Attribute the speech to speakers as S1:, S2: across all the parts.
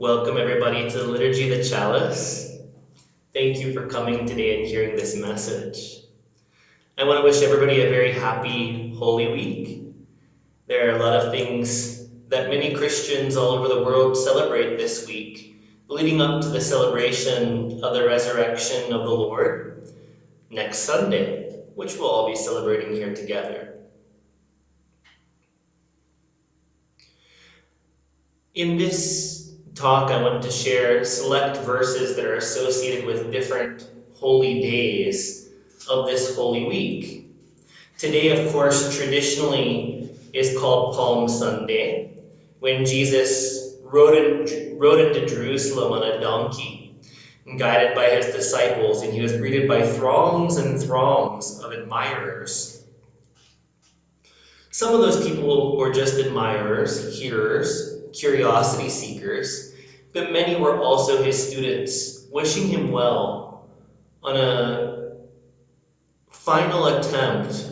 S1: Welcome, everybody, to the Liturgy of the Chalice. Thank you for coming today and hearing this message. I want to wish everybody a very happy Holy Week. There are a lot of things that many Christians all over the world celebrate this week, leading up to the celebration of the resurrection of the Lord next Sunday, which we'll all be celebrating here together. In this talk, I wanted to share select verses that are associated with different holy days of this Holy Week. Today, of course, traditionally is called Palm Sunday, when Jesus rode into Jerusalem on a donkey, guided by his disciples, and he was greeted by throngs and throngs of admirers. Some of those people were just admirers, hearers, curiosity seekers, but many were also his students, wishing him well on a final attempt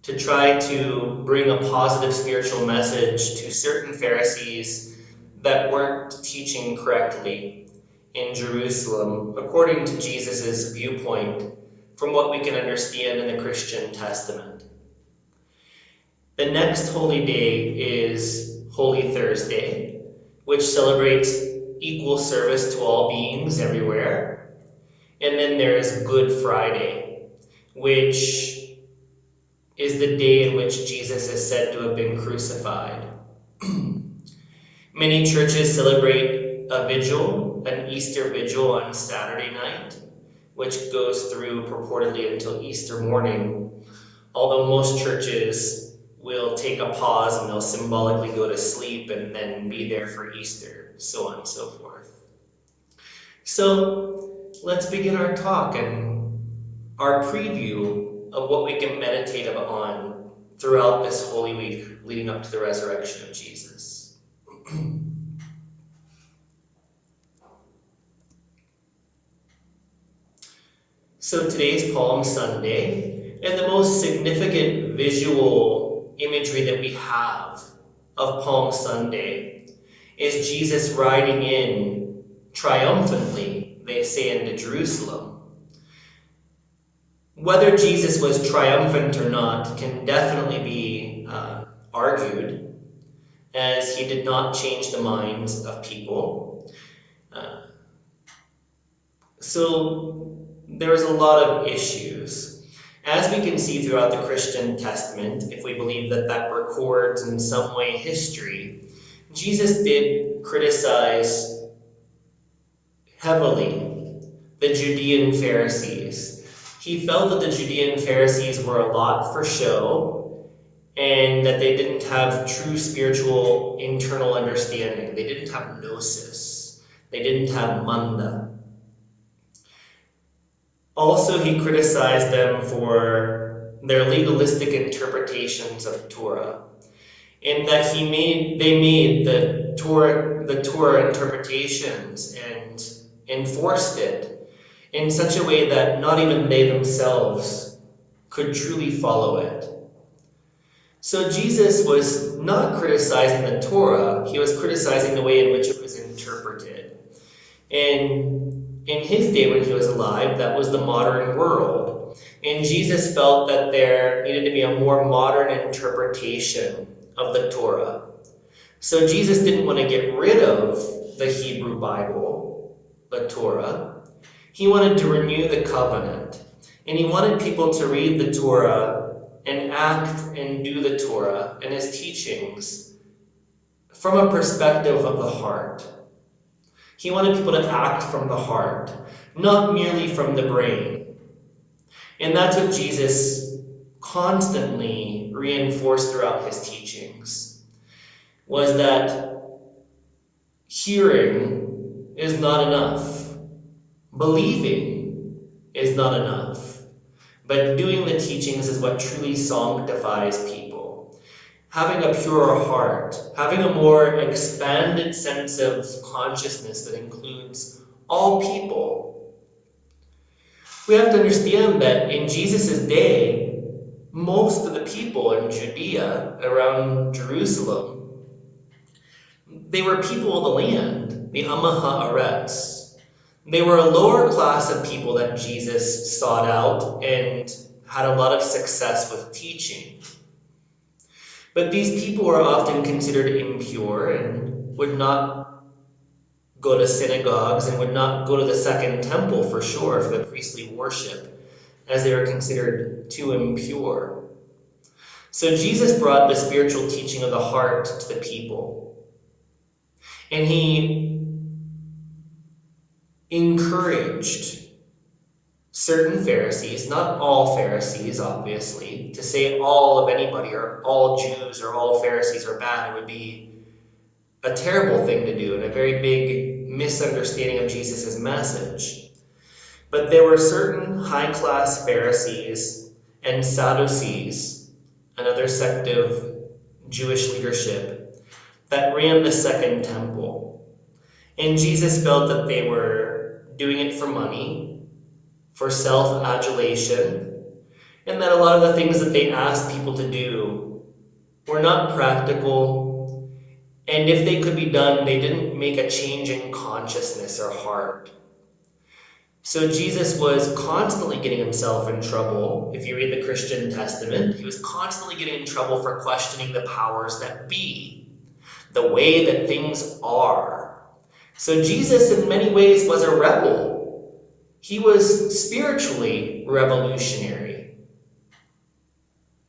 S1: to try to bring a positive spiritual message to certain Pharisees that weren't teaching correctly in Jerusalem, according to Jesus' viewpoint, from what we can understand in the Christian Testament. The next holy day is Holy Thursday, which celebrates equal service to all beings everywhere. And then there is Good Friday, which is the day in which Jesus is said to have been crucified. Many churches celebrate a vigil, an Easter vigil on Saturday night, which goes through purportedly until Easter morning, although most churches will take a pause and they'll symbolically go to sleep and then be there for Easter, so on and so forth. So let's begin our talk and our preview of what we can meditate on throughout this Holy Week leading up to the resurrection of Jesus. So today's Palm Sunday, and the most significant visual imagery that we have of Palm Sunday is Jesus riding in triumphantly, they say, into Jerusalem. Whether Jesus was triumphant or not can definitely be argued, as he did not change the minds of people. So there's a lot of issues. As we can see throughout the Christian Testament, if we believe that that records in some way history, Jesus did criticize heavily the Judean Pharisees. He felt that the Judean Pharisees were a lot for show and that they didn't have true spiritual internal understanding. They didn't have gnosis. They didn't have manda. Also, he criticized them for their legalistic interpretations of Torah, in that they made the Torah interpretations and enforced it in such a way that not even they themselves could truly follow it. So Jesus was not criticizing the Torah, he was criticizing the way in which it was interpreted. And in his day when he was alive, that was the modern world. And Jesus felt that there needed to be a more modern interpretation of the Torah. So Jesus didn't want to get rid of the Hebrew Bible, the Torah. He wanted to renew the covenant. And he wanted people to read the Torah and act and do the Torah and his teachings from a perspective of the heart. He wanted people to act from the heart, not merely from the brain. And that's what Jesus constantly reinforced throughout his teachings, was that hearing is not enough. Believing is not enough. But doing the teachings is what truly sanctifies people. Having a purer heart, having a more expanded sense of consciousness that includes all people. We have to understand that in Jesus' day, most of the people in Judea, around Jerusalem, they were people of the land. the Amaha'aretz. They were a lower class of people that Jesus sought out and had a lot of success with teaching. But these people were often considered impure and would not go to synagogues and would not go to the second temple for sure for the priestly worship, as they were considered too impure. So Jesus brought the spiritual teaching of the heart to the people. And he encouraged certain Pharisees, not all Pharisees, obviously, to say all of anybody or all Jews or all Pharisees are bad. It would be a terrible thing to do and a very big misunderstanding of Jesus' message. But there were certain high-class Pharisees and Sadducees, another sect of Jewish leadership, that ran the second temple. And Jesus felt that they were doing it for money, for self-adulation, and that a lot of the things that they asked people to do were not practical, and if they could be done, they didn't make a change in consciousness or heart. So Jesus was constantly getting himself in trouble. If you read the Christian Testament, he was constantly getting in trouble for questioning the powers that be, the way that things are. So Jesus, in many ways, was a rebel. He was spiritually revolutionary.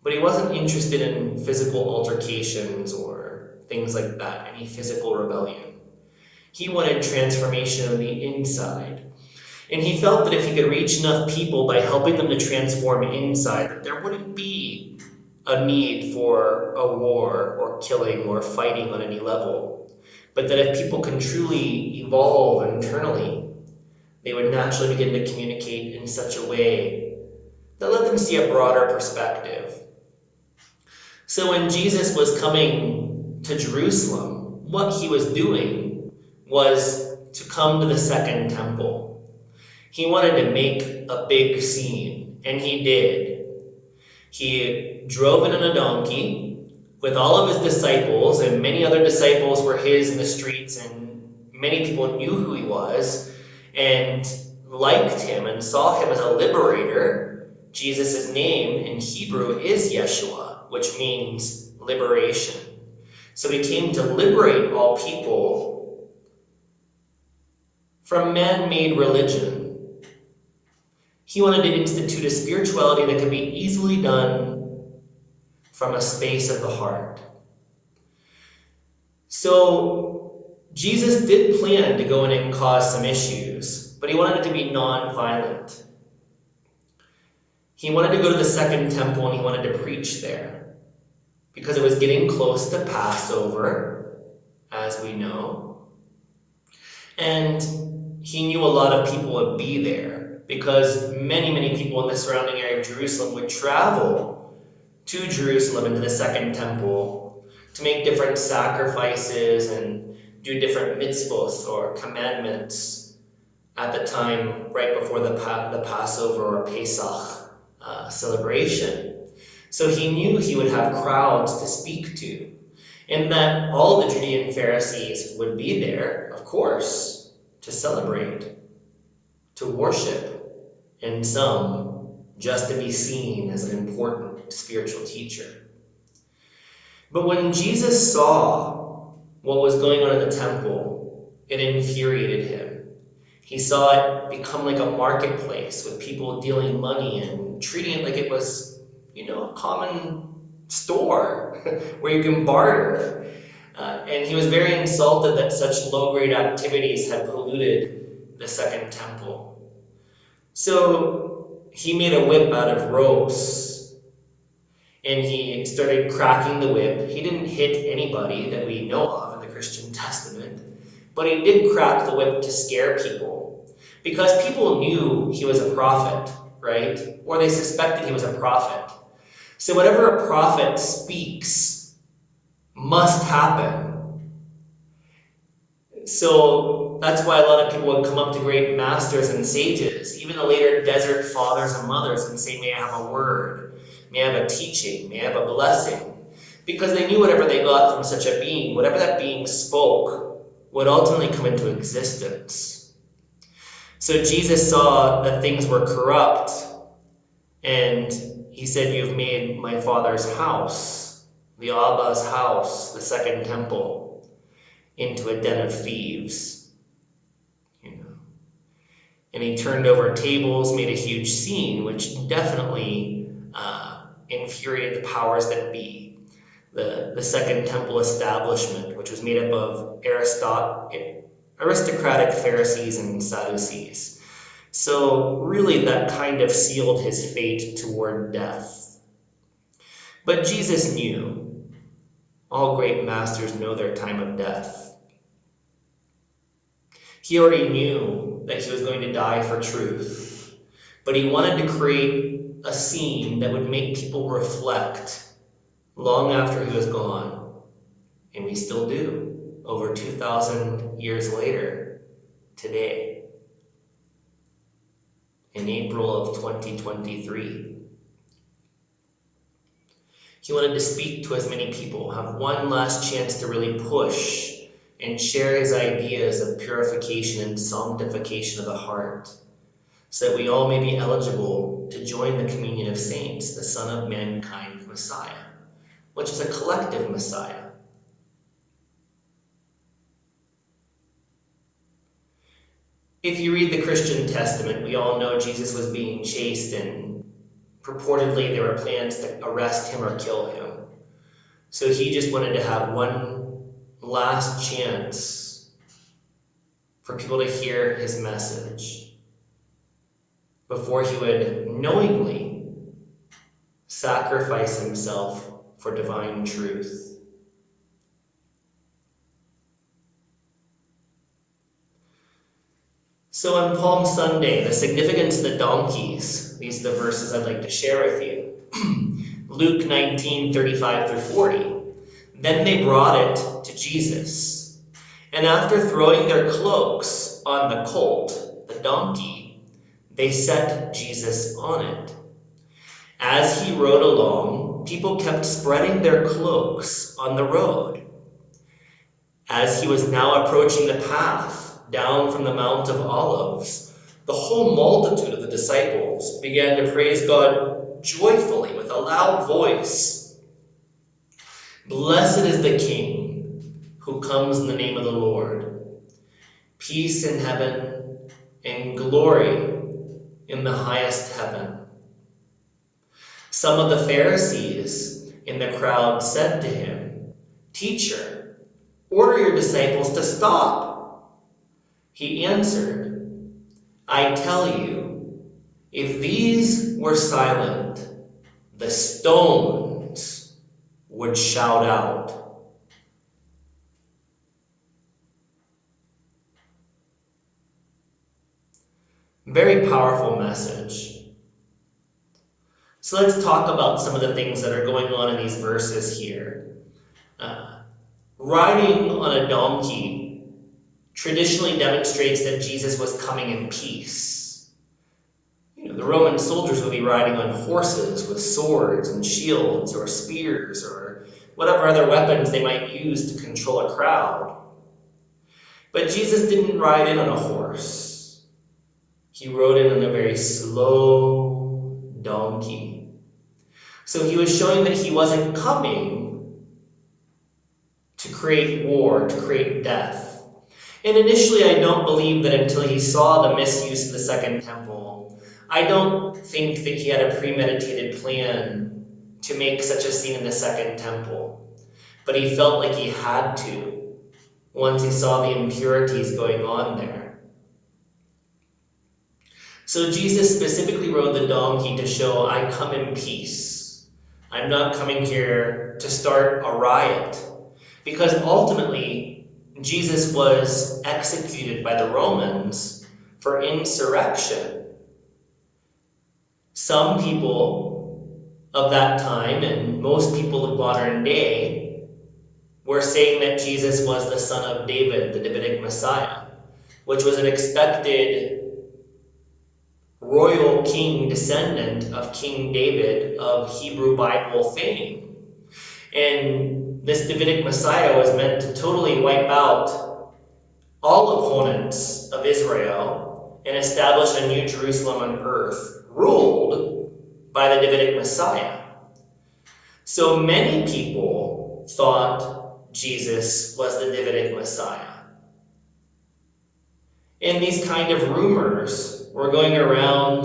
S1: But he wasn't interested in physical altercations or things like that, any physical rebellion. He wanted transformation on the inside. And he felt that if he could reach enough people by helping them to transform inside, that there wouldn't be a need for a war or killing or fighting on any level. But that if people can truly evolve internally, they would naturally begin to communicate in such a way that let them see a broader perspective. So when Jesus was coming to Jerusalem, what he was doing was to come to the second temple. He wanted to make a big scene, and he did. He drove in on a donkey with all of his disciples, and many other disciples were his in the streets, and many people knew who he was and liked him and saw him as a liberator. Jesus' name in Hebrew is Yeshua, which means liberation. So he came to liberate all people from man-made religion. He wanted to institute a spirituality that could be easily done from a space of the heart. So Jesus did plan to go in and cause some issues, but he wanted it to be non-violent. He wanted to go to the second temple and he wanted to preach there because it was getting close to Passover, as we know. And he knew a lot of people would be there because many people in the surrounding area of Jerusalem would travel to Jerusalem into the second temple to make different sacrifices and do different mitzvot or commandments at the time right before the Passover or Pesach celebration. So he knew he would have crowds to speak to, and that all the Judean Pharisees would be there, of course, to celebrate, to worship, and some just to be seen as an important spiritual teacher. But when Jesus saw what was going on at the temple, it infuriated him. He saw it become like a marketplace with people dealing money and treating it like it was, a common store where you can barter. And he was very insulted that such low-grade activities had polluted the second temple. So he made a whip out of ropes and he started cracking the whip. He didn't hit anybody that we know of in the Christian Testament, but he did crack the whip to scare people because people knew he was a prophet, right? Or they suspected he was a prophet. So whatever a prophet speaks must happen. So that's why a lot of people would come up to great masters and sages, even the later desert fathers and mothers, and say, may I have a word, may I have a teaching, may I have a blessing. Because they knew whatever they got from such a being, whatever that being spoke would ultimately come into existence. So Jesus saw that things were corrupt, and he said, "You've made my Father's house, the Abba's house, the second temple, into a den of thieves." And he turned over tables, made a huge scene, which definitely infuriated the powers that be. The second temple establishment, which was made up of aristocratic Pharisees and Sadducees. So really that kind of sealed his fate toward death. But Jesus knew. All great masters know their time of death. He already knew that he was going to die for truth, but he wanted to create a scene that would make people reflect long after he was gone. And we still do, over 2,000 years later, today, in April of 2023. He wanted to speak to as many people, have one last chance to really push and share his ideas of purification and sanctification of the heart, so that we all may be eligible to join the communion of saints, the Son of Mankind Messiah, which is a collective Messiah. If you read the Christian Testament, we all know Jesus was being chased, and purportedly there were plans to arrest him or kill him. So he just wanted to have one last chance for people to hear his message before he would knowingly sacrifice himself for divine truth. So on Palm Sunday, the significance of the donkeys, these are the verses I'd like to share with you. Luke 19:35 through 40. Then they brought it to Jesus, and after throwing their cloaks on the colt, the donkey, they set Jesus on it. As he rode along, people kept spreading their cloaks on the road. As he was now approaching the path down from the Mount of Olives, the whole multitude of the disciples began to praise God joyfully with a loud voice. "Blessed is the King who comes in the name of the Lord. Peace in heaven and glory in the highest heaven." Some of the Pharisees in the crowd said to him, "Teacher, order your disciples to stop." He answered, "I tell you, if these were silent, the stones would shout out." Very powerful message. So let's talk about some of the things that are going on in these verses here. Riding on a donkey traditionally demonstrates that Jesus was coming in peace. The Roman soldiers would be riding on horses with swords and shields or spears or whatever other weapons they might use to control a crowd. But Jesus didn't ride in on a horse. He rode in on a very slow donkey. So he was showing that he wasn't coming to create war, to create death. And initially, I don't believe that until he saw the misuse of the Second Temple, I don't think that he had a premeditated plan to make such a scene in the Second Temple. But he felt like he had to once he saw the impurities going on there. So Jesus specifically rode the donkey to show, I come in peace. I'm not coming here to start a riot. Because ultimately, Jesus was executed by the Romans for insurrection. Some people of that time, and most people of modern day, were saying that Jesus was the son of David, the Davidic Messiah, which was an expected royal king descendant of King David of Hebrew Bible fame. And this Davidic Messiah was meant to totally wipe out all opponents of Israel and establish a new Jerusalem on earth, ruled by the Davidic Messiah. So many people thought Jesus was the Davidic Messiah. And these kind of rumors were going around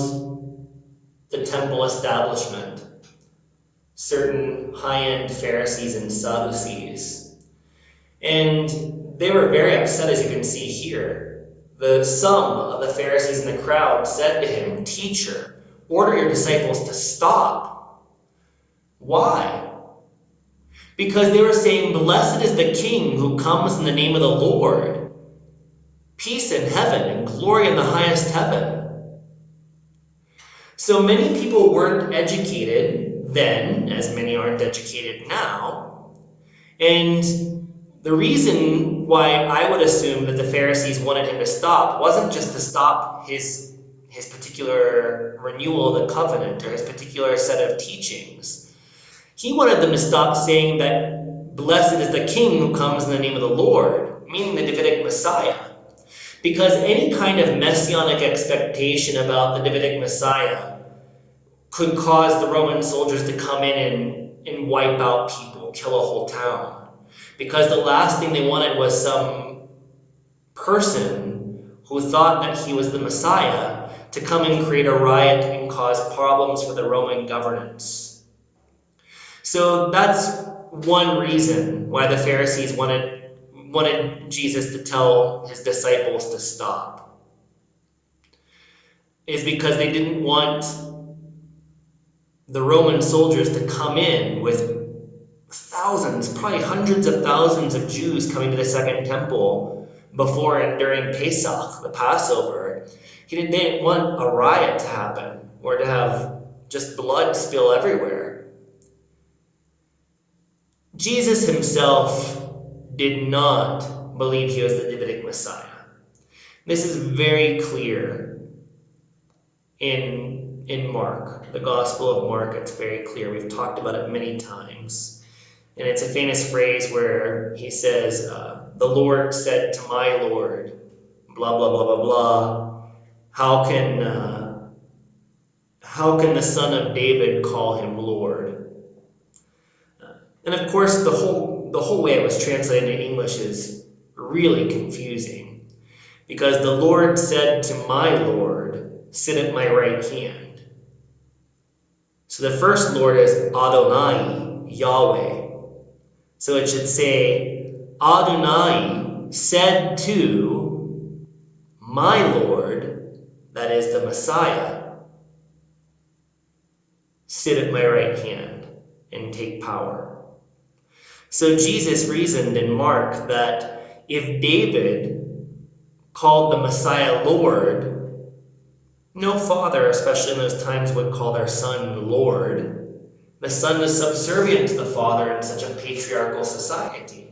S1: the temple establishment. Certain high-end Pharisees and Sadducees. And they were very upset, as you can see here. Some of the Pharisees in the crowd said to him, "Teacher, order your disciples to stop." Why? Because they were saying, "Blessed is the King who comes in the name of the Lord. Peace in heaven and glory in the highest heaven." So many people weren't educated then, as many aren't educated now. And the reason why I would assume that the Pharisees wanted him to stop wasn't just to stop his particular renewal of the covenant or his particular set of teachings. He wanted them to stop saying that blessed is the King who comes in the name of the Lord, meaning the Davidic Messiah. Because any kind of messianic expectation about the Davidic Messiah could cause the Roman soldiers to come in and wipe out people, kill a whole town. Because the last thing they wanted was some person who thought that he was the Messiah to come and create a riot and cause problems for the Roman governance. So that's one reason why the Pharisees wanted Jesus to tell his disciples to stop. Is because they didn't want the Roman soldiers to come in with thousands, probably hundreds of thousands of Jews coming to the Second Temple before and during Pesach, the Passover. They didn't want a riot to happen or to have just blood spill everywhere. Jesus himself did not believe he was the Davidic Messiah. This is very clear in Mark, the Gospel of Mark. It's very clear. We've talked about it many times. And it's a famous phrase where he says, "The Lord said to my Lord, blah, blah, blah, blah, blah. How can the son of David call him Lord?" And of course, the whole way it was translated in English is really confusing. Because the Lord said to my Lord, "Sit at my right hand." So the first Lord is Adonai, Yahweh. So it should say, Adonai said to my Lord, that is the Messiah, "Sit at my right hand and take power." So Jesus reasoned in Mark that if David called the Messiah Lord, no father, especially in those times, would call their son Lord. The son is subservient to the father in such a patriarchal society.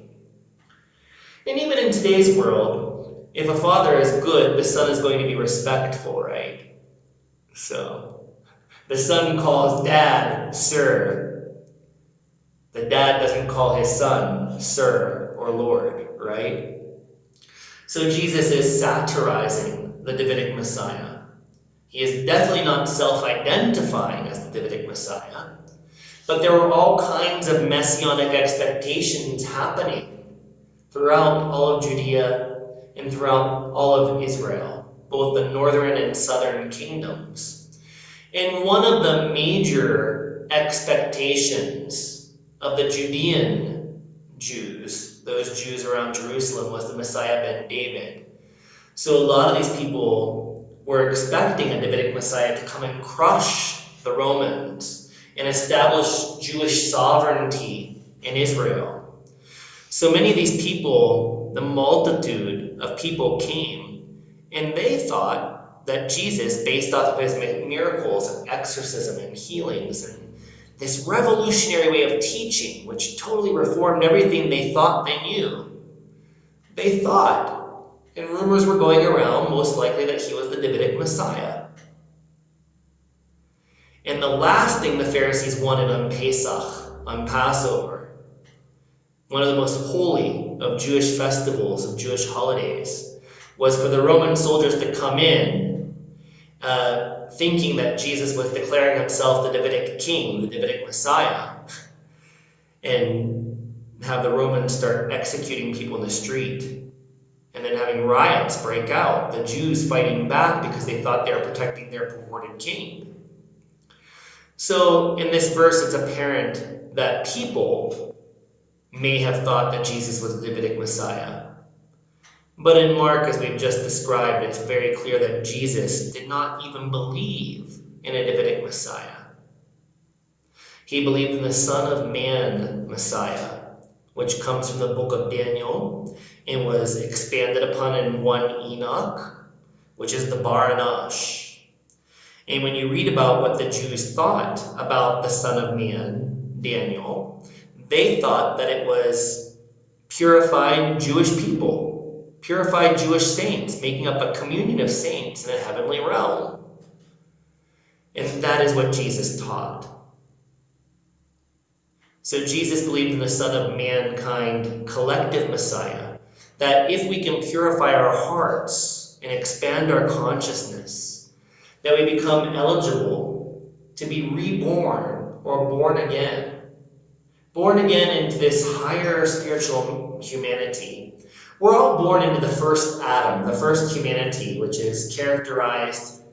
S1: And even in today's world, if a father is good, the son is going to be respectful, right? So, the son calls dad sir. The dad doesn't call his son sir or Lord, right? So Jesus is satirizing the Davidic Messiah. He is definitely not self-identifying as the Davidic Messiah, but there were all kinds of messianic expectations happening throughout all of Judea and throughout all of Israel, both the northern and southern kingdoms. And one of the major expectations of the Judean Jews, those Jews around Jerusalem, was the Messiah ben David. So a lot of these people were expecting a Davidic Messiah to come and crush the Romans and establish Jewish sovereignty in Israel. So many of these people, the multitude of people came, and they thought that Jesus, based off of his miracles of exorcism and healings and this revolutionary way of teaching, which totally reformed everything they thought they knew, they thought, and rumors were going around, most likely that he was the Davidic Messiah. And the last thing the Pharisees wanted on Pesach, on Passover, one of the most holy of Jewish festivals, of Jewish holidays, was for the Roman soldiers to come in thinking that Jesus was declaring himself the Davidic king, the Davidic Messiah, and have the Romans start executing people in the street, and then having riots break out, the Jews fighting back because they thought they were protecting their purported king. So in this verse, it's apparent that people may have thought that Jesus was the Davidic Messiah. But in Mark, as we've just described, it's very clear that Jesus did not even believe in a Davidic Messiah. He believed in the Son of Man Messiah, which comes from the book of Daniel and was expanded upon in 1 Enoch, which is the Bar Anash. And when you read about what the Jews thought about the Son of Man, Daniel, they thought that it was purified Jewish people, purified Jewish saints, making up a communion of saints in a heavenly realm. And that is what Jesus taught. So Jesus believed in the Son of Mankind, collective Messiah, that if we can purify our hearts and expand our consciousness, that we become eligible to be reborn or born again into this higher spiritual humanity. We're all born into the first Adam, the first humanity, which is characterized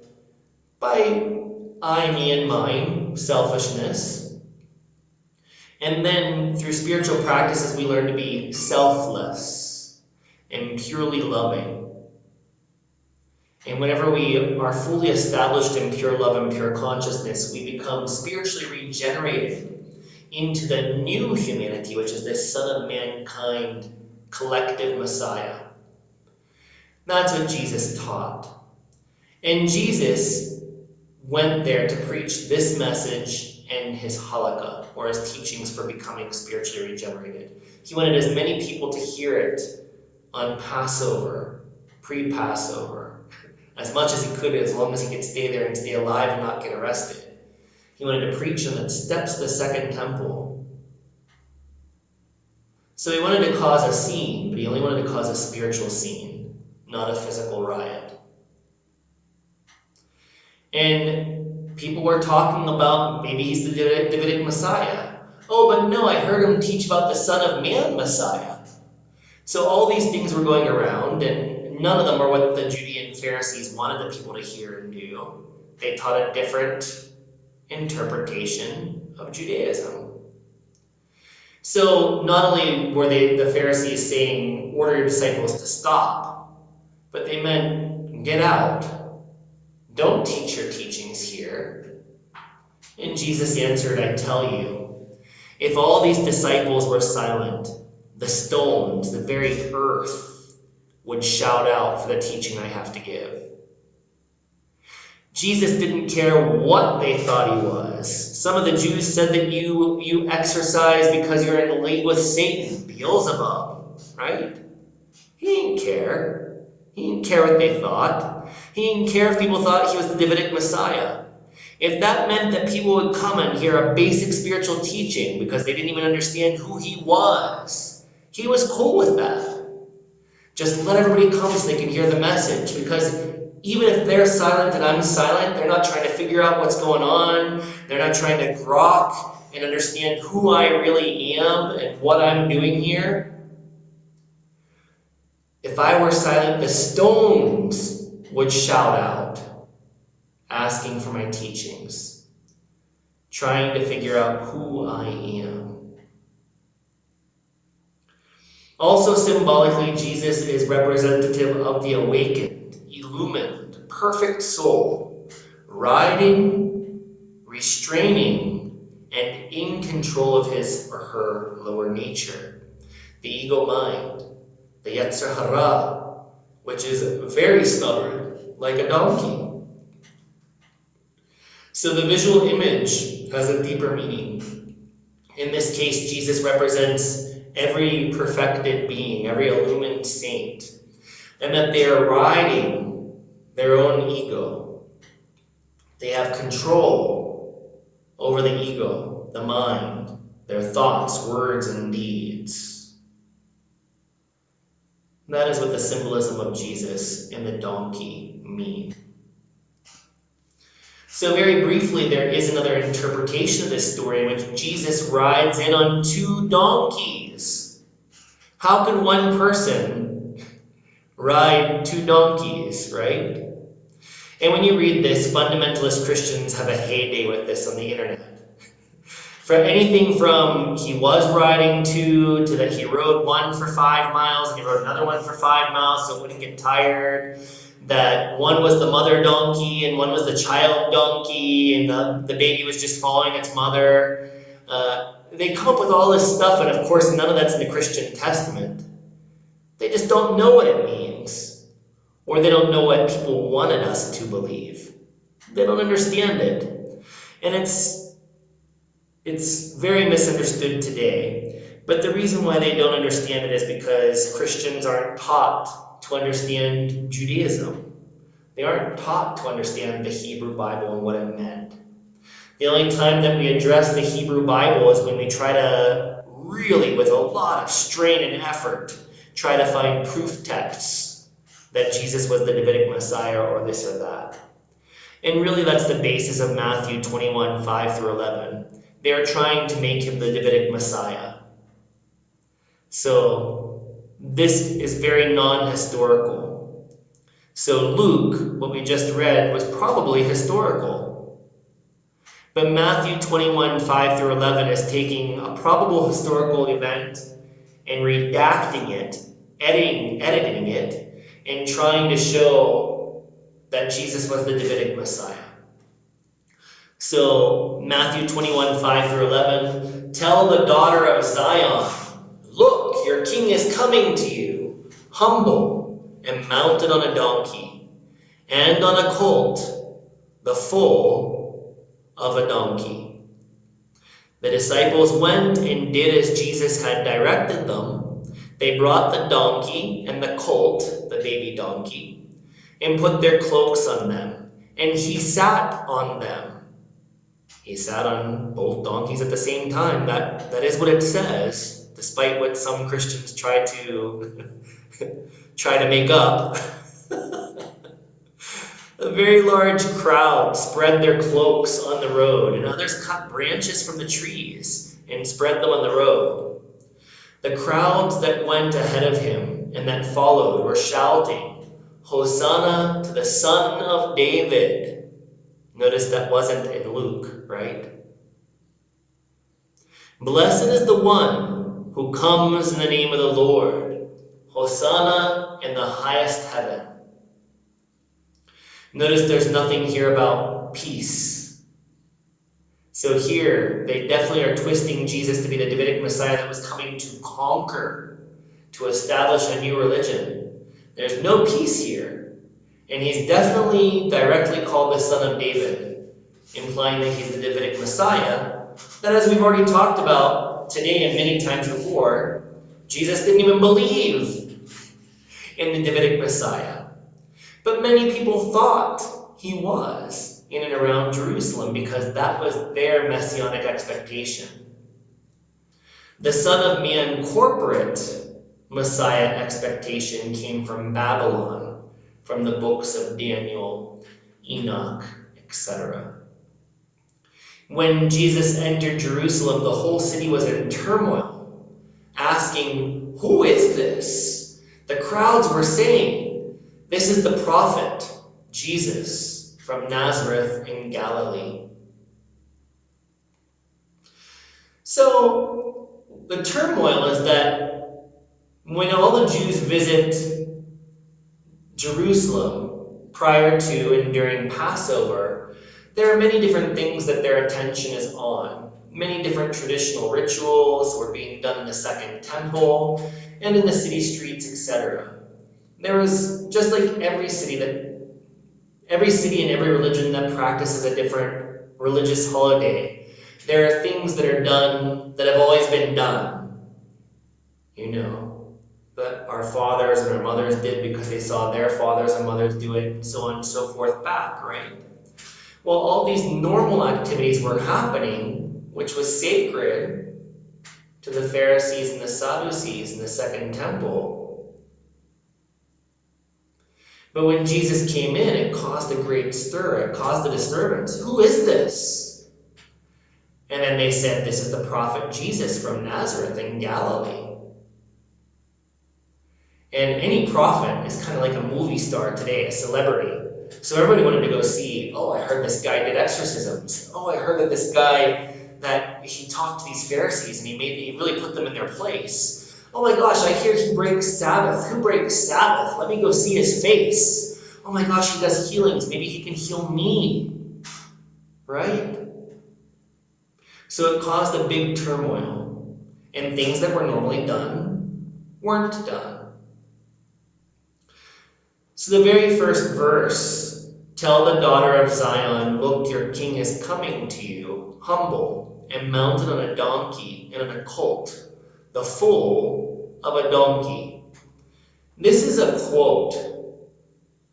S1: by I, me, and mine, selfishness. And then through spiritual practices, we learn to be selfless and purely loving. And whenever we are fully established in pure love and pure consciousness, we become spiritually regenerated into the new humanity, which is this Son of Mankind, collective Messiah. That's what Jesus taught. And Jesus went there to preach this message in his halakha, or his teachings for becoming spiritually regenerated. He wanted as many people to hear it on Passover, pre-Passover, as much as he could, as long as he could stay there and stay alive and not get arrested. He wanted to preach on the steps of the Second Temple. So he wanted to cause a scene, but he only wanted to cause a spiritual scene, not a physical riot. And people were talking about maybe he's the Davidic Messiah. Oh, but no, I heard him teach about the Son of Man Messiah. So all these things were going around, and none of them were what the Judean Pharisees wanted the people to hear and do. They taught a different interpretation of Judaism. So not only were the Pharisees saying, order your disciples to stop, but they meant, get out. Don't teach your teachings here. And Jesus answered, I tell you, if all these disciples were silent, the stones, the very earth, would shout out for the teaching I have to give. Jesus didn't care what they thought he was. Some of the Jews said that you exercise because you're in league with Satan, Beelzebub, right? He didn't care. He didn't care what they thought. He didn't care if people thought he was the Davidic Messiah. If that meant that people would come and hear a basic spiritual teaching because they didn't even understand who he was cool with that. Just let everybody come so they can hear the message, because even if they're silent and I'm silent, they're not trying to figure out what's going on. They're not trying to grok and understand who I really am and what I'm doing here. If I were silent, the stones would shout out, asking for my teachings, trying to figure out who I am. Also symbolically, Jesus is representative of the awakened, illumined, perfect soul, riding, restraining, and in control of his or her lower nature, the ego mind, the Yetzer Hara, which is very stubborn, like a donkey. So the visual image has a deeper meaning. In this case, Jesus represents every perfected being, every illumined saint, and that they are riding their own ego. They have control over the ego, the mind, their thoughts, words, and deeds. That is what the symbolism of Jesus and the donkey mean. So very briefly, there is another interpretation of this story in which Jesus rides in on two donkeys. How can one person ride two donkeys, right? And when you read this, fundamentalist Christians have a heyday with this on the internet. For anything from he was riding two to that he rode one for 5 miles and he rode another one for 5 miles so it wouldn't get tired. That one was the mother donkey and one was the child donkey and the baby was just following its mother. They come up with all this stuff, and of course none of that's in the Christian Testament. They just don't know what it means, or they don't know what people wanted us to believe. They don't understand it. And it's very misunderstood today. But the reason why they don't understand it is because Christians aren't taught to understand Judaism. They aren't taught to understand the Hebrew Bible and what it meant. The only time that we address the Hebrew Bible is when we try to really, with a lot of strain and effort, try to find proof texts that Jesus was the Davidic Messiah or this or that. And really that's the basis of Matthew 21, 5 through 11. They are trying to make him the Davidic Messiah. So this is very non-historical. So Luke, what we just read, was probably historical. But Matthew 21, 5 through 11 is taking a probable historical event and redacting it, editing it, and trying to show that Jesus was the Davidic Messiah. So Matthew 21, 5 through 11, tell the daughter of Zion, look, your king is coming to you, humble and mounted on a donkey, and on a colt, the foal of a donkey. The disciples went and did as Jesus had directed them. They brought the donkey and the colt, the baby donkey, and put their cloaks on them, and he sat on them. He sat on both donkeys at the same time. That is what it says, despite what some Christians try to make up. A very large crowd spread their cloaks on the road, and others cut branches from the trees and spread them on the road. The crowds that went ahead of him and that followed were shouting, Hosanna to the Son of David. Notice that wasn't in Luke, right? Blessed is the one who comes in the name of the Lord. Hosanna in the highest heaven. Notice there's nothing here about peace. So here, they definitely are twisting Jesus to be the Davidic Messiah that was coming to conquer, to establish a new religion. There's no peace here. And he's definitely directly called the Son of David, implying that he's the Davidic Messiah, that as we've already talked about today and many times before, Jesus didn't even believe in the Davidic Messiah. But many people thought he was in and around Jerusalem because that was their messianic expectation. The Son of Man corporate Messiah expectation came from Babylon, from the books of Daniel, Enoch, etc. When Jesus entered Jerusalem, the whole city was in turmoil, asking, who is this? The crowds were saying, this is the prophet, Jesus, from Nazareth in Galilee. So, the turmoil is that when all the Jews visit Jerusalem prior to and during Passover, there are many different things that their attention is on. Many different traditional rituals were being done in the Second Temple and in the city streets, etc. There was, just like every city and every religion that practices a different religious holiday, there are things that are done that have always been done. You know, that our fathers and our mothers did because they saw their fathers and mothers do it, and so on and so forth back, right? Well, all these normal activities were happening, which was sacred to the Pharisees and the Sadducees in the Second Temple. But when Jesus came in, it caused a great stir. It caused a disturbance. Who is this? And then they said, this is the prophet Jesus from Nazareth in Galilee. And any prophet is kind of like a movie star today, a celebrity. So everybody wanted to go see, oh, I heard this guy did exorcisms. Oh, I heard that this guy, that he talked to these Pharisees and he really put them in their place. Oh my gosh, I hear he breaks Sabbath. Who breaks Sabbath? Let me go see his face. Oh my gosh, he does healings. Maybe he can heal me. Right? So it caused a big turmoil. And things that were normally done weren't done. So the very first verse, tell the daughter of Zion, look, your king is coming to you, humble and mounted on a donkey and on a colt, the foal of a donkey. This is a quote,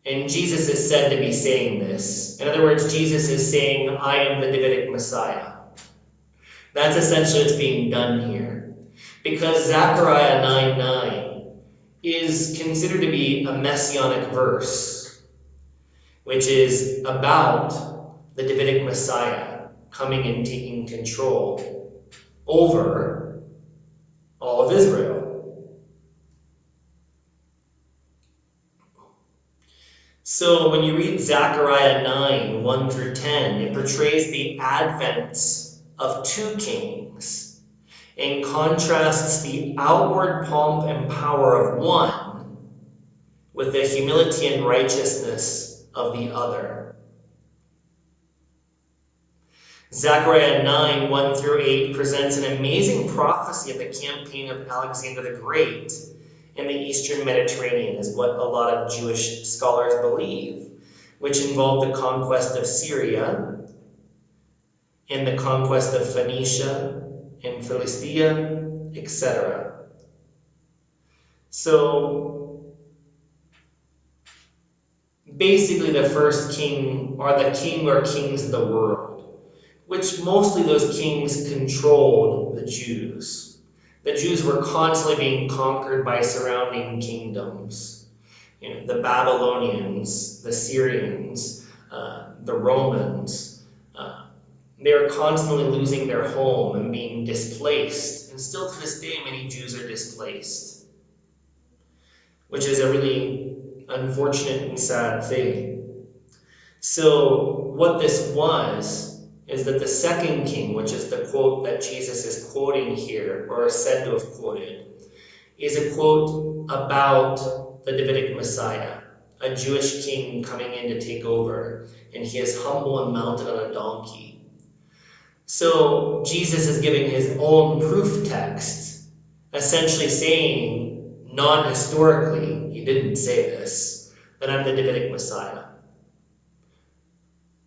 S1: and Jesus is said to be saying this. In other words, Jesus is saying, I am the Davidic Messiah. That's essentially what's being done here. Because Zechariah 9:9 is considered to be a messianic verse, which is about the Davidic Messiah coming and taking control over all of Israel. So when you read Zechariah 9:1 through 10, it portrays the advent of two kings and contrasts the outward pomp and power of one with the humility and righteousness of the other. Zechariah 9:1 through 8 presents an amazing prophecy of the campaign of Alexander the Great in the Eastern Mediterranean, is what a lot of Jewish scholars believe, which involved the conquest of Syria and the conquest of Phoenicia and Philistia, etc. So basically the first king, or the king or kings of the world, which mostly those kings controlled the Jews. The Jews were constantly being conquered by surrounding kingdoms. The Babylonians, the Syrians, the Romans. They were constantly losing their home and being displaced. And still to this day, many Jews are displaced, which is a really unfortunate and sad thing. So what this was is that the second king, which is the quote that Jesus is quoting here, or is said to have quoted, is a quote about the Davidic Messiah, a Jewish king coming in to take over, and he is humble and mounted on a donkey. So Jesus is giving his own proof text, essentially saying, non-historically, he didn't say this, that I'm the Davidic Messiah.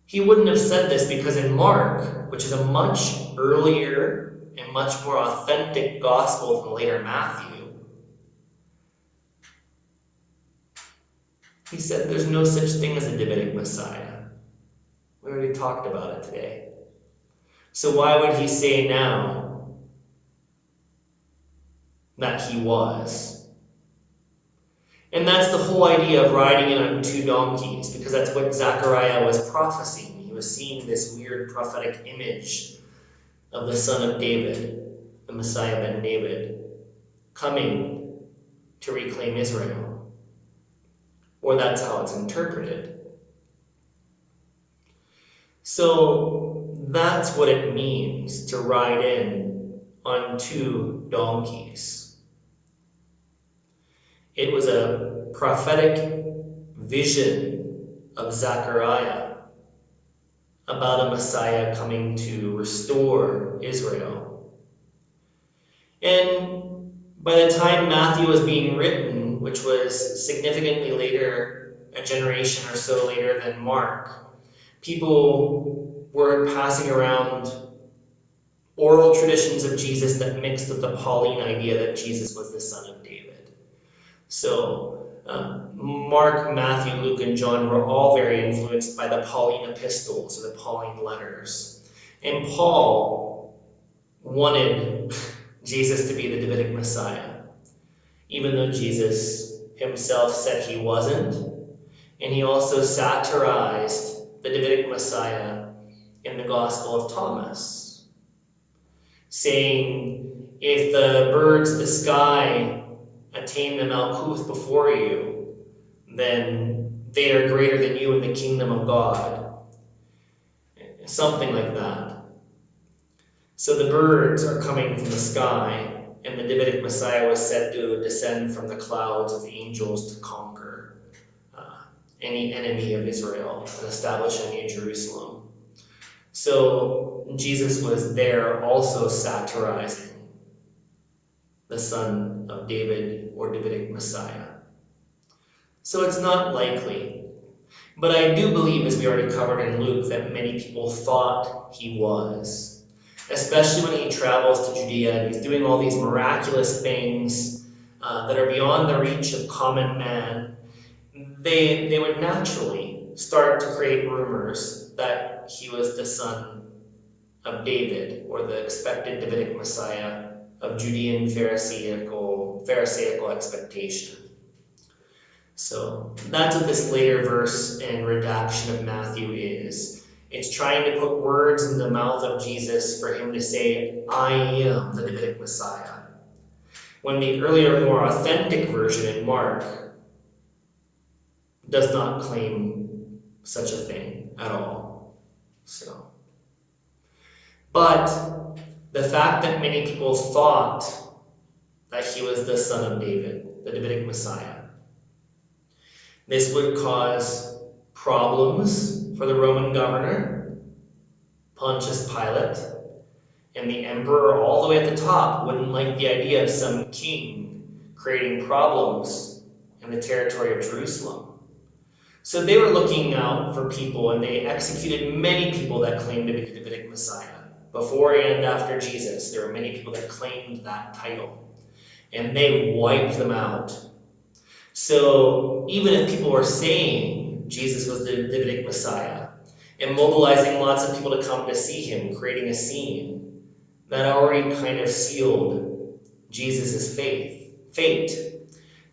S1: He wouldn't have said this because in Mark, which is a much earlier and much more authentic gospel than later Matthew, he said there's no such thing as a Davidic Messiah. We already talked about it today. So why would he say now that he was? And that's the whole idea of riding in on two donkeys, because that's what Zechariah was prophesying. He was seeing this weird prophetic image of the son of David, the Messiah ben David, coming to reclaim Israel. Or that's how it's interpreted. So that's what it means to ride in on two donkeys. It was a prophetic vision of Zechariah about a Messiah coming to restore Israel. And by the time Matthew was being written, which was significantly later, a generation or so later than Mark, people were passing around oral traditions of Jesus that mixed with the Pauline idea that Jesus was the son of David. So Mark, Matthew, Luke, and John were all very influenced by the Pauline epistles, or the Pauline letters. And Paul wanted Jesus to be the Davidic Messiah, even though Jesus himself said he wasn't. And he also satirized the Davidic Messiah in the Gospel of Thomas, saying, if the birds of the sky attain the Malkuth before you, then they are greater than you in the kingdom of God. Something like that. So the birds are coming from the sky, and the Davidic Messiah was said to descend from the clouds of angels to conquer any enemy of Israel and establish a new Jerusalem. So Jesus was there also satirizing the son of David or Davidic Messiah. So it's not likely. But I do believe, as we already covered in Luke, that many people thought he was. Especially when he travels to Judea and he's doing all these miraculous things that are beyond the reach of common man. They would naturally start to create rumors that he was the son of David, or the expected Davidic Messiah of Judean Pharisaical expectation. So that's what this later verse and redaction of Matthew is. It's trying to put words in the mouth of Jesus for him to say, I am the Davidic Messiah. When the earlier, more authentic version in Mark does not claim such a thing at all. But the fact that many people thought that he was the son of David, the Davidic Messiah, this would cause problems for the Roman governor, Pontius Pilate, and the emperor all the way at the top wouldn't like the idea of some king creating problems in the territory of Jerusalem. So they were looking out for people, and they executed many people that claimed to be the Davidic Messiah. Before and after Jesus, there were many people that claimed that title, and they wiped them out. So even if people were saying Jesus was the Davidic Messiah and mobilizing lots of people to come to see him, creating a scene, that already kind of sealed Jesus' fate,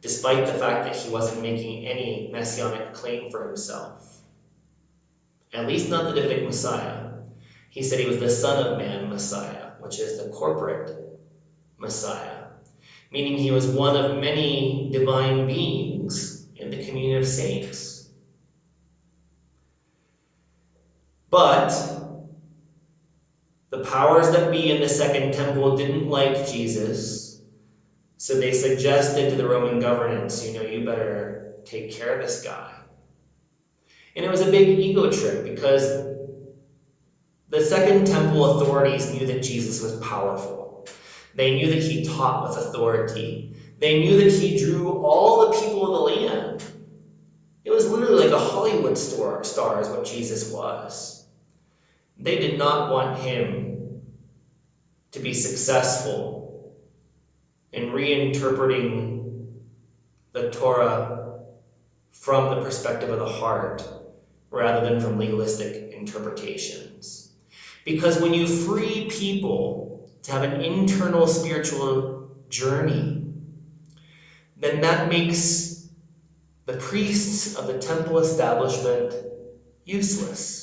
S1: despite the fact that he wasn't making any messianic claim for himself. At least not the Davidic Messiah. He said he was the Son of Man Messiah, which is the corporate Messiah, meaning he was one of many divine beings in the communion of saints. But the powers that be in the Second Temple didn't like Jesus, so they suggested to the Roman governance, you better take care of this guy. And it was a big ego trip, because the Second Temple authorities knew that Jesus was powerful. They knew that he taught with authority. They knew that he drew all the people of the land. It was literally like a Hollywood star is what Jesus was. They did not want him to be successful in reinterpreting the Torah from the perspective of the heart rather than from legalistic interpretations. Because when you free people to have an internal spiritual journey, then that makes the priests of the temple establishment useless.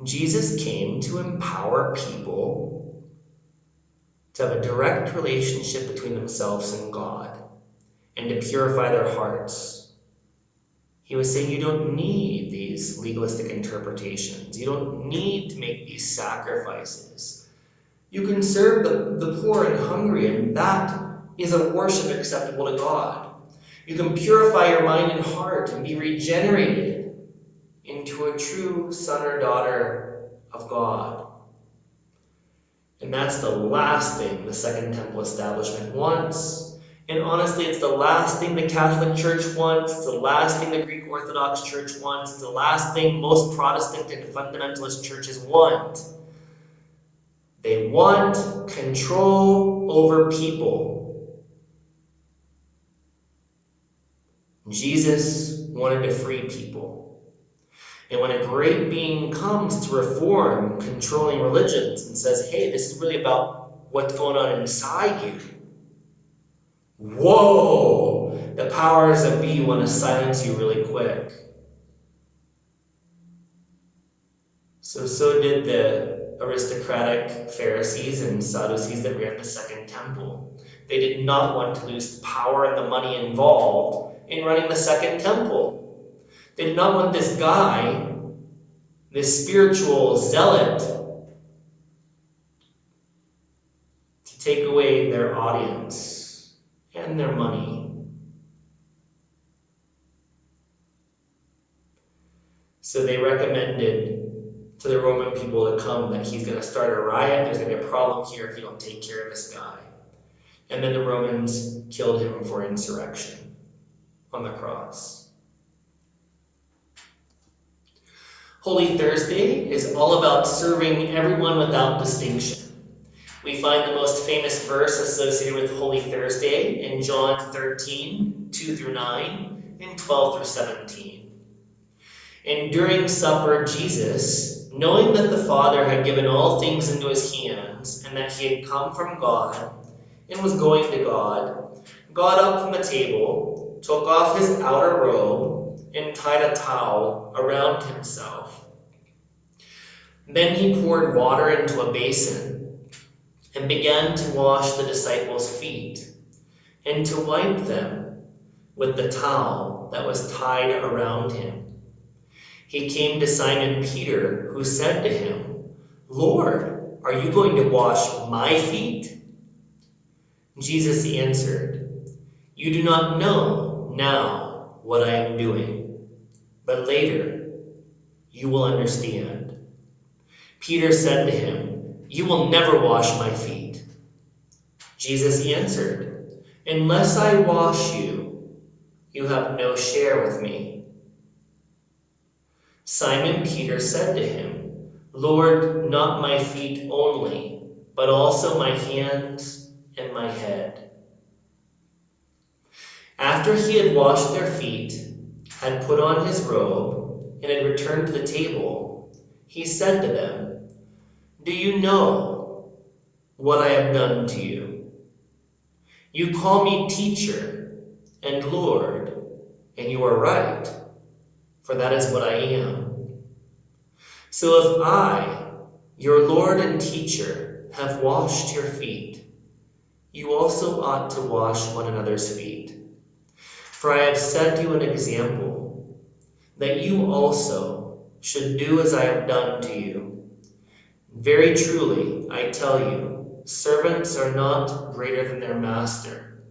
S1: Jesus came to empower people to have a direct relationship between themselves and God and to purify their hearts. He was saying you don't need these legalistic interpretations. You don't need to make these sacrifices. You can serve the poor and hungry, and that is a worship acceptable to God. You can purify your mind and heart and be regenerated into a true son or daughter of God. And that's the last thing the Second Temple establishment wants. And honestly, it's the last thing the Catholic Church wants. It's the last thing the Greek Orthodox Church wants. It's the last thing most Protestant and fundamentalist churches want. They want control over people. Jesus wanted to free people. And when a great being comes to reform controlling religions and says, hey, this is really about what's going on inside you, Whoa! The powers that be want to silence you really quick. So did the aristocratic Pharisees and Sadducees that ran the Second Temple. They did not want to lose the power and the money involved in running the Second Temple. They did not want this guy, this spiritual zealot, to take away their audience and their money. So they recommended to the Roman people to come that he's going to start a riot. There's going to be a problem here if you don't take care of this guy. And then the Romans killed him for insurrection on the cross. Holy Thursday is all about serving everyone without distinction. We find the most famous verse associated with Holy Thursday in John 13, 2 through 9, and 12 through 17. And during supper, Jesus, knowing that the Father had given all things into his hands, and that he had come from God, and was going to God, got up from the table, took off his outer robe, and tied a towel around himself. Then he poured water into a basin, and began to wash the disciples' feet, and to wipe them with the towel that was tied around him. He came to Simon Peter, who said to him, "Lord, are you going to wash my feet?" Jesus answered, "You do not know now what I am doing, but later you will understand." Peter said to him, "You will never wash my feet." Jesus answered, "Unless I wash you, you have no share with me." Simon Peter said to him, "Lord, not my feet only, but also my hands and my head." After he had washed their feet, had put on his robe, and had returned to the table, he said to them, "Do you know what I have done to you? You call me teacher and Lord, and you are right, for that is what I am. So if I, your Lord and teacher, have washed your feet, you also ought to wash one another's feet. For I have set you an example, that you also should do as I have done to you. Very truly, I tell you, servants are not greater than their master,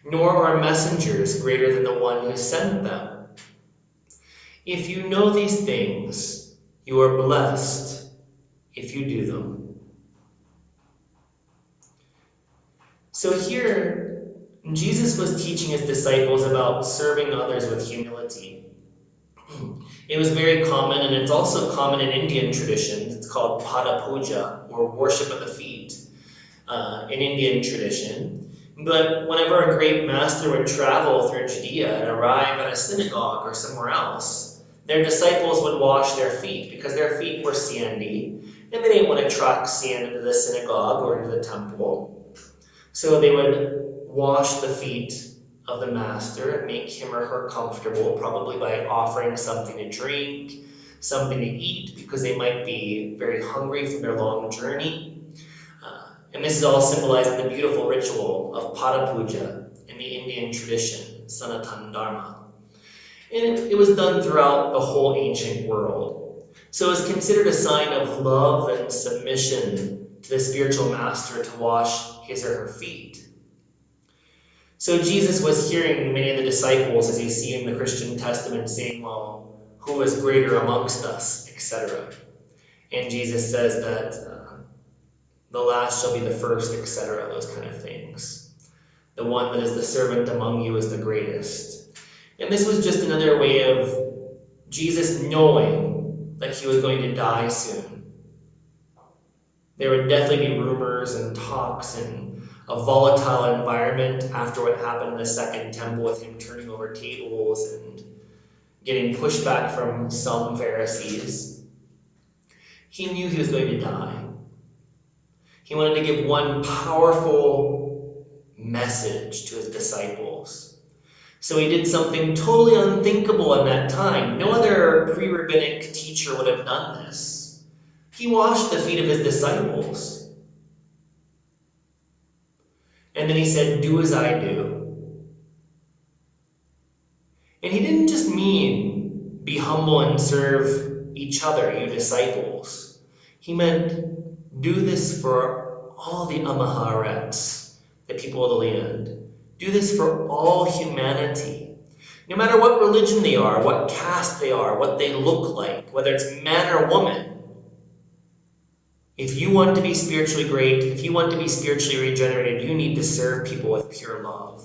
S1: nor are messengers greater than the one who sent them. If you know these things, you are blessed if you do them. So here, Jesus was teaching his disciples about serving others with humility. It was very common, and it's also common in Indian traditions. It's called Pada Puja, or worship of the feet, in Indian tradition. But whenever a great master would travel through Judea and arrive at a synagogue or somewhere else, their disciples would wash their feet because their feet were sandy, and they didn't want to truck sand into the synagogue or into the temple. So they would wash the feet of the master and make him or her comfortable, probably by offering something to drink, something to eat, because they might be very hungry from their long journey. And this is all symbolized in the beautiful ritual of Pada Puja in the Indian tradition, Sanatana Dharma. And it was done throughout the whole ancient world. So it was considered a sign of love and submission to the spiritual master to wash his or her feet. So Jesus was hearing many of the disciples, as you see in the Christian Testament, saying, well, who is greater amongst us, etc. And Jesus says that the last shall be the first, etc., those kind of things. The one that is the servant among you is the greatest. And this was just another way of Jesus knowing that he was going to die soon. There would definitely be rumors and talks and a volatile environment after what happened in the Second Temple with him turning over tables and getting pushback from some Pharisees. He knew he was going to die. He wanted to give one powerful message message to his disciples. So he did something totally unthinkable in that time. No other pre-rabbinic teacher would have done this. He washed the feet of his disciples. And then he said, "Do as I do." And he didn't just mean be humble and serve each other, you disciples. He meant do this for all the Amaharets, the people of the land. Do this for all humanity. No matter what religion they are, what caste they are, what they look like, whether it's man or woman. If you want to be spiritually great, if you want to be spiritually regenerated, you need to serve people with pure love.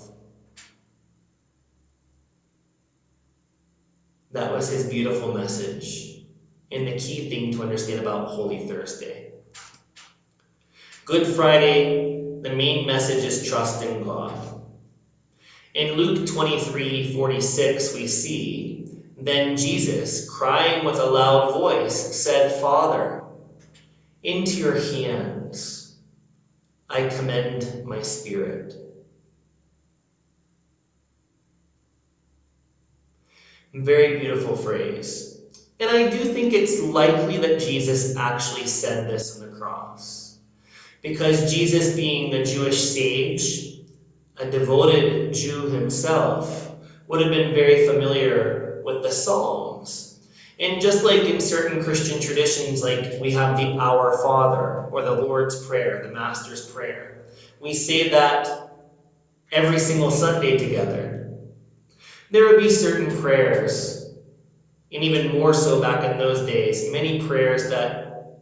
S1: That was his beautiful message and the key thing to understand about Holy Thursday. Good Friday, the main message is trust in God. In Luke 23:46, we see, "Then Jesus, crying with a loud voice, said, 'Father, into your hands I commend my spirit.'" Very beautiful phrase. And I do think it's likely that Jesus actually said this on the cross. Because Jesus, being a Jewish sage, a devoted Jew himself, would have been very familiar with the Psalms. And just like in certain Christian traditions, like we have the Our Father, or the Lord's Prayer, the Master's Prayer, we say that every single Sunday together. There would be certain prayers, and even more so back in those days, many prayers that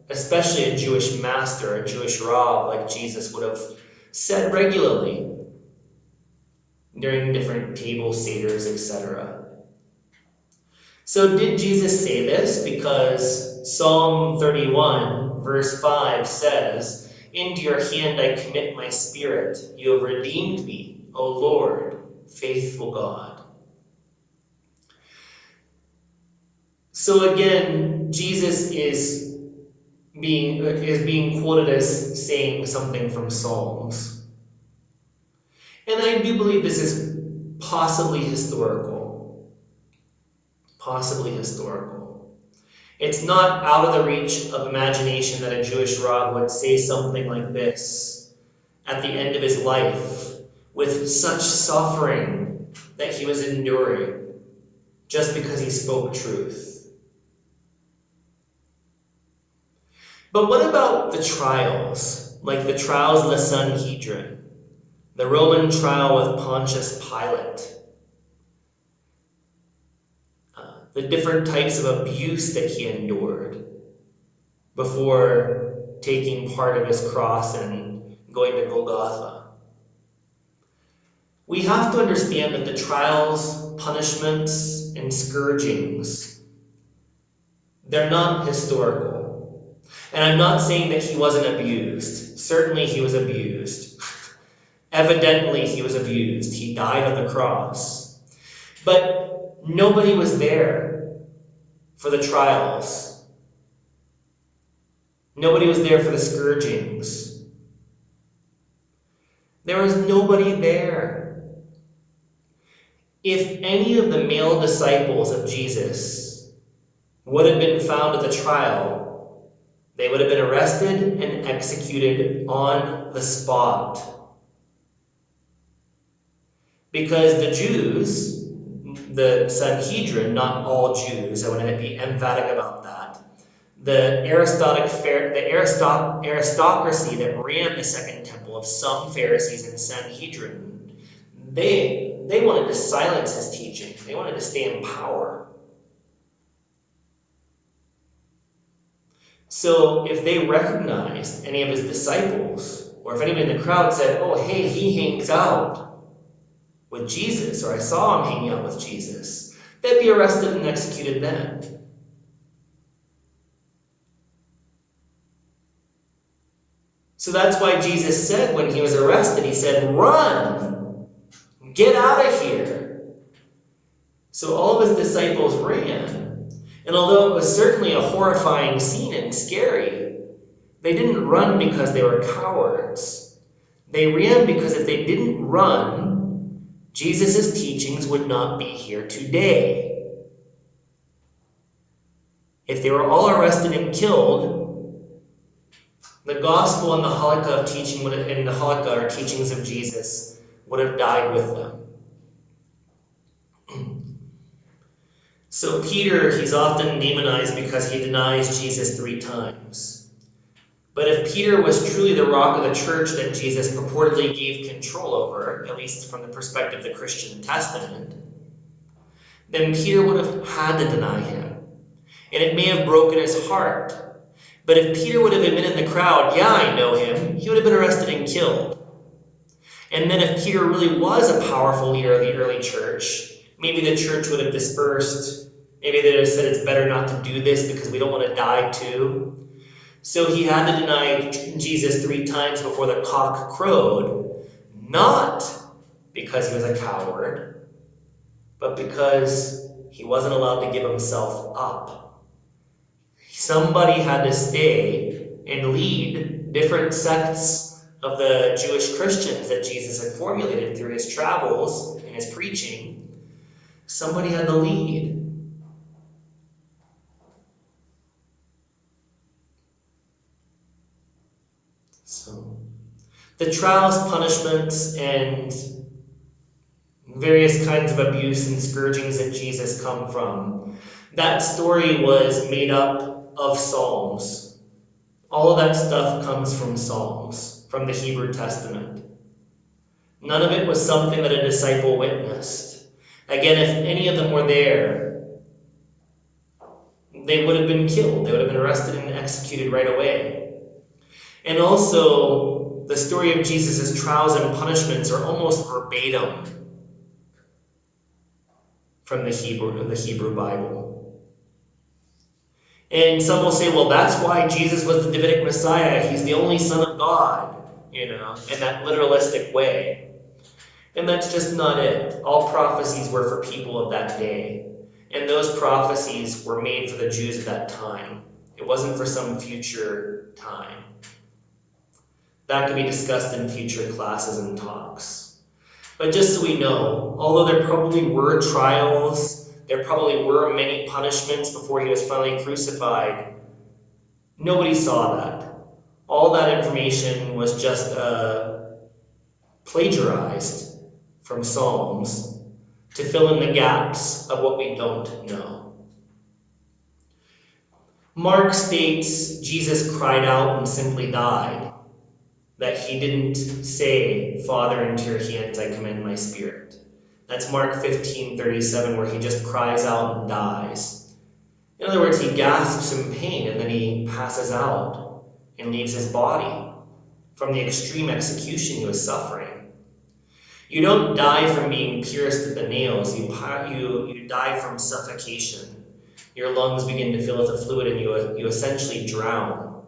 S1: especially a Jewish master, a Jewish Rav like Jesus would have said regularly during different table seders, etc. So did Jesus say this? Because Psalm 31 verse 5 says, "Into your hand I commit my spirit. You have redeemed me, O Lord, faithful God." So again, Jesus is being quoted as saying something from Psalms. And I do believe this is possibly historical. Possibly historical. It's not out of the reach of imagination that a Jewish Rav would say something like this at the end of his life, with such suffering that he was enduring, just because he spoke truth. But what about the trials, like the trials of the Sanhedrin, the Roman trial with Pontius Pilate, the different types of abuse that he endured before taking part of his cross and going to Golgotha? We have to understand that the trials, punishments, and scourgings, they're not historical. And I'm not saying that he wasn't abused. Certainly he was abused. Evidently he was abused. He died on the cross. But nobody was there for the trials. Nobody was there for the scourgings. There was nobody there. If any of the male disciples of Jesus would have been found at the trial, they would have been arrested and executed on the spot. Because the Jews, the Sanhedrin, not all Jews, I want to be emphatic about that, the aristocracy that ran the Second Temple of some Pharisees and Sanhedrin, they wanted to silence his teaching. They wanted to stay in power. So if they recognized any of his disciples, or if anybody in the crowd said, "Oh, hey, he hangs out with Jesus," or "I saw him hanging out with Jesus," they'd be arrested and executed then. So that's why Jesus said when he was arrested, he said, "Run! Get out of here!" So all of his disciples ran. And although it was certainly a horrifying scene and scary, they didn't run because they were cowards. They ran because if they didn't run, Jesus' teachings would not be here today. If they were all arrested and killed, the gospel and the halakha teaching and the halakha, or teachings of Jesus, would have died with them. So Peter, he's often demonized because he denies Jesus 3 times. But if Peter was truly the rock of the church that Jesus purportedly gave control over, at least from the perspective of the Christian Testament, then Peter would have had to deny him. And it may have broken his heart. But if Peter would have been in the crowd, yeah, I know him, he would have been arrested and killed. And then if Peter really was a powerful leader of the early church, maybe the church would have dispersed. Maybe they would have said it's better not to do this because we don't want to die too. So he had to deny Jesus 3 times before the cock crowed, not because he was a coward, but because he wasn't allowed to give himself up. Somebody had to stay and lead different sects of the Jewish Christians that Jesus had formulated through his travels and his preaching. Somebody had to lead. So, the trials, punishments, and various kinds of abuse and scourgings that Jesus come from, that story was made up of Psalms. All of that stuff comes from Psalms, from the Hebrew Testament. None of it was something that a disciple witnessed. Again, if any of them were there, they would have been killed. They would have been arrested and executed right away. And also, the story of Jesus' trials and punishments are almost verbatim from the Hebrew Bible. And some will say, well, that's why Jesus was the Davidic Messiah. He's the only Son of God, in that literalistic way. And that's just not it. All prophecies were for people of that day. And those prophecies were made for the Jews of that time. It wasn't for some future time. That could be discussed in future classes and talks. But just so we know, although there probably were trials, there probably were many punishments before he was finally crucified, nobody saw that. All that information was just plagiarized from Psalms to fill in the gaps of what we don't know. Mark states Jesus cried out and simply died, that he didn't say, Father, into your hands I commend my spirit. That's Mark 15:37, where he just cries out and dies. In other words, he gasps in pain and then he passes out and leaves his body from the extreme execution he was suffering. You don't die from being pierced at the nails. You die from suffocation. Your lungs begin to fill with the fluid and you essentially drown.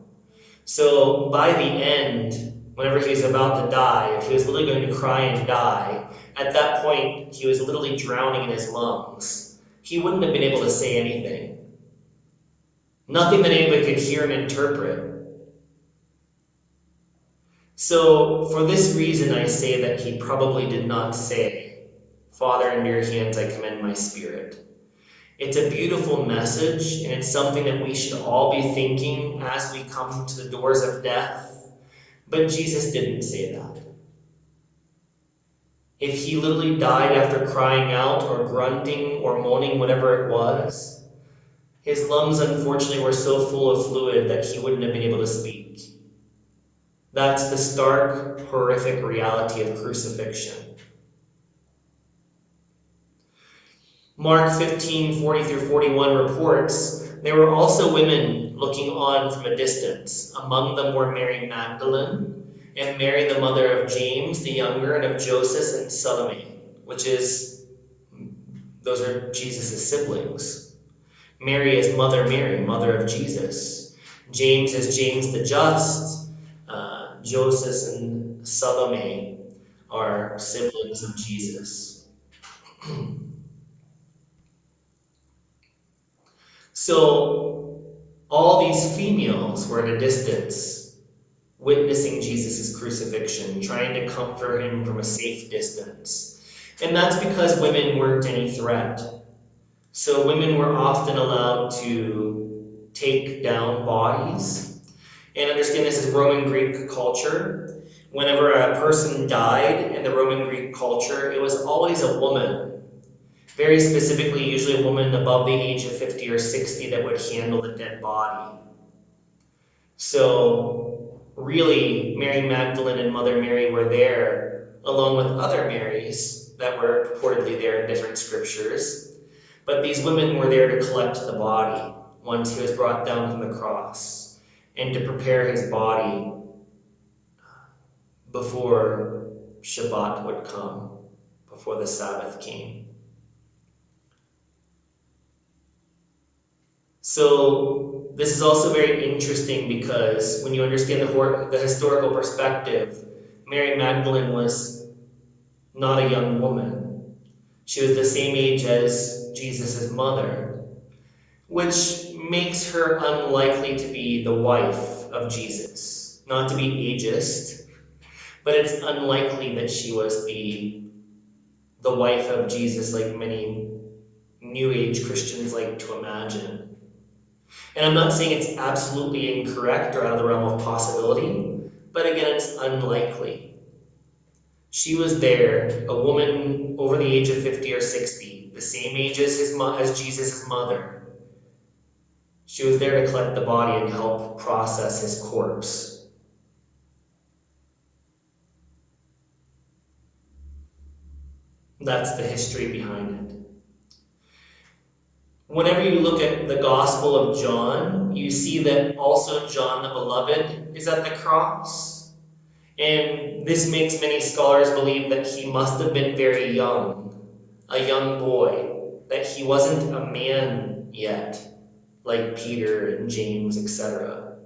S1: So by the end, whenever he was about to die, if he was literally going to cry and die, at that point he was literally drowning in his lungs. He wouldn't have been able to say anything. Nothing that anybody could hear and interpret. So for this reason I say that he probably did not say, Father, into your hands I commend my spirit. It's a beautiful message, and it's something that we should all be thinking as we come to the doors of death. But Jesus didn't say that. If he literally died after crying out or grunting or moaning, whatever it was, his lungs unfortunately were so full of fluid that he wouldn't have been able to speak. That's the stark, horrific reality of crucifixion. Mark 15:40-41 reports, there were also women looking on from a distance. Among them were Mary Magdalene and Mary, the mother of James the younger, and of Joseph and Salome, those are Jesus' siblings. Mary is Mother Mary, mother of Jesus. James is James the Just. Joseph and Salome are siblings of Jesus. So all these females were at a distance witnessing Jesus' crucifixion, trying to comfort him from a safe distance. And that's because women weren't any threat. So women were often allowed to take down bodies. And understand this is Roman Greek culture. Whenever a person died in the Roman Greek culture, it was always a woman. Very specifically, usually a woman above the age of 50 or 60 that would handle the dead body. So, really, Mary Magdalene and Mother Mary were there, along with other Marys that were purportedly there in different scriptures. But these women were there to collect the body once he was brought down from the cross and to prepare his body before Shabbat would come, before the Sabbath came. So this is also very interesting because when you understand the historical perspective, Mary Magdalene was not a young woman. She was the same age as Jesus' mother, which makes her unlikely to be the wife of Jesus. Not to be ageist, but it's unlikely that she was the wife of Jesus like many New Age Christians like to imagine. And I'm not saying it's absolutely incorrect or out of the realm of possibility, but again, it's unlikely. She was there, a woman over the age of 50 or 60, the same age as Jesus' mother. She was there to collect the body and help process his corpse. That's the history behind it. Whenever you look at the Gospel of John, you see that also John the Beloved is at the cross. And this makes many scholars believe that he must have been very young, a young boy, that he wasn't a man yet, like Peter and James, etc.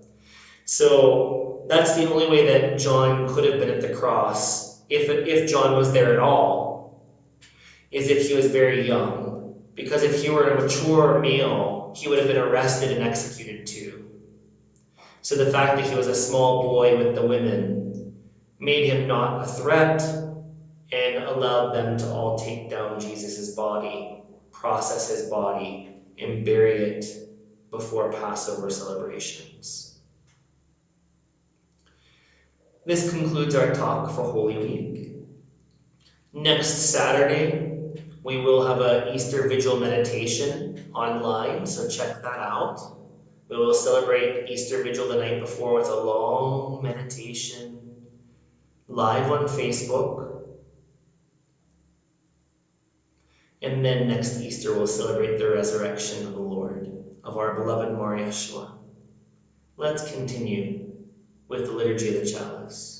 S1: So that's the only way that John could have been at the cross, if John was there at all, is if he was very young. Because if he were a mature male, he would have been arrested and executed too. So the fact that he was a small boy with the women made him not a threat and allowed them to all take down Jesus' body, process his body, and bury it before Passover celebrations. This concludes our talk for Holy Week. Next Saturday, we will have an Easter Vigil meditation online, so check that out. We will celebrate Easter Vigil the night before with a long meditation live on Facebook. And then next Easter, we'll celebrate the resurrection of the Lord, of our beloved Mar Yeshua. Let's continue with the Liturgy of the Chalice.